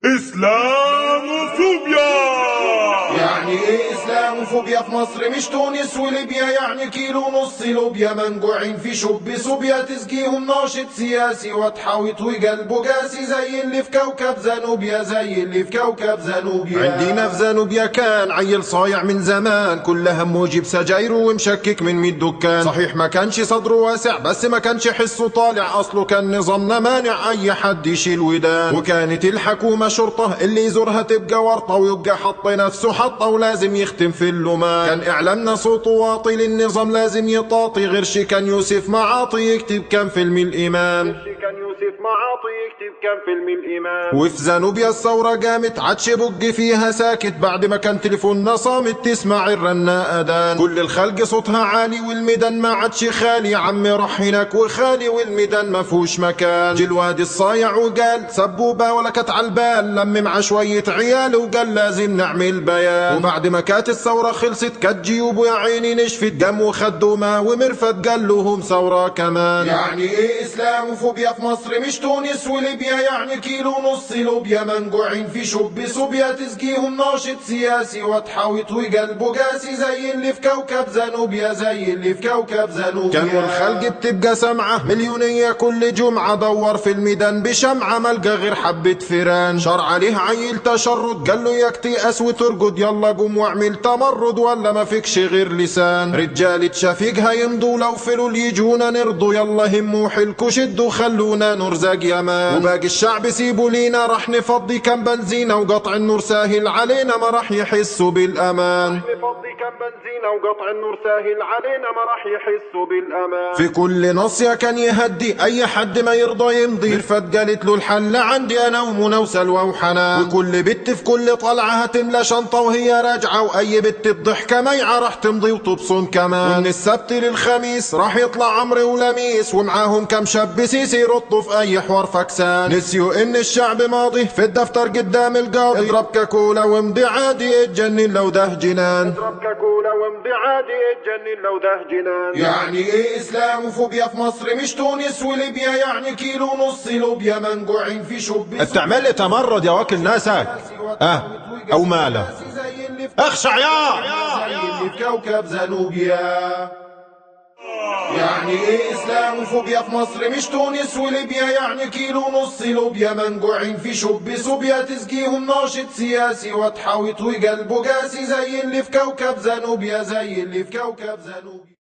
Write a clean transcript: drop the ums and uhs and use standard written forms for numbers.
إسلاموفوبيا. يعني ايه اسلاموفوبيا في مصر مش تونس وليبيا؟ يعني كيلو نص لوبيا منقوعين في شب صوبيا، تسقيهم ناشط سياسي وتحاوط وقلبه قاسي، زي اللي في كوكب زانوبيا، زي اللي في كوكب زانوبيا. عندينا في زانوبيا كان عيل صايع من زمان، كل همه يجيب سجايره ومشكك من 100 دكان. صحيح ما كانش صدره واسع بس ما كانش حسه طالع، اصله كان نظامنا مانع اي حد يشيل ودان. وكانت الحكومة شرطة اللي يزورها تبقى ورطة، ويبقى حط نفسه حطة ولازم يختم في اللومان. كان اعلامنا صوته واطي للنظام لازم يطاطي، غير شي كان يوسف معاطي يكتب كان فيلم الإيمان. وفي زانوبيا الثورة قامت عادش بق فيها ساكت، بعد ما كان تليفوننا صامت تسمع الرناء أذان. كل الخلق صوتها عالي والميدان ما عادش خالي، عمي راح هناك وخالي والميدان ما فيهوش مكان. جه الواد الصايع وقال سبوبة ولا كانت عالبال، لم مع شوية عيال وقال لازم نعمل بيان. وبعد ما كانت الثورة خلصت كانت جيوبه يا عيني نشفت دم وخدوا ما ومرفت قال لهم ثورة كمان. يعني ايه اسلاموفوبيا في مصر مش تونس وليبيا؟ يعني كيلو نص لوبيا منقوعين في شب صوبيا، تسقيهم ناشط سياسي وتحاوط وقلبه قاسي، زي اللي في كوكب زانوبيا، زي اللي في كوكب زانوبيا. كان والخلق بتبقى سمعة مليونية كل جمعة، دور في الميدان بشمعة ملقى غير حبة فيران. شر عليه عيل تشرد قال له ياك تيأس وترقد، يلا قوم واعمل تمرد ولا ما فيكش غير لسان. رجالة شفيقها يمضوا لو فلوا يجونا نرضوا، يلا هموا حلكوا شدوا خلونا نرزق يمان. وباقي الشعب سيبوا لينا راح نفضي كم بنزينة، وقطع النور ساهل علينا ما راح يحسوا بالامان. وقطع النور ساهل علينا ما راح يحسوا بالامان. في كل نصية كان يهدي اي حد ما يرضى يمضي، رفت قالت له الحل عندي انا ومنى وسلوى وحنان. وكل بت في كل طلعة هتملى شنطة وهي راجعة، واي بت الضحكة ميعة راح تمضي وتبصن كمان. ومن السبت للخميس راح يطلع عمرو ولميس، ومعاهم كم شاب سيسي يرطوا في اي حوار فكسان. نسيوا ان الشعب ماضي في الدفتر قدام القاضي، اضرب كاكولا وامضي عادي اتجنن لو ده جنان. اضرب كاكولا وامضي عادي اتجنن لو ده جنان. يعني ايه اسلاموفوبيا في مصر مش تونس وليبيا؟ يعني كيلو نص لوبيا منقوعين في شب. بتعمل لي تمرد يا واكل ناسك او ماله؟ اخشع زي اللي في كوكب زانوبيا. يعني ايه اسلاموفوبيا في مصر مش تونس وليبيا؟ يعني كيلو نص لوبيا منقوعين في شب صوبيا، تسقيهم ناشط سياسي وتحاوط وقلبه قاسي، زي اللي في كوكب زانوبيا، زي اللي في كوكب زانوبيا.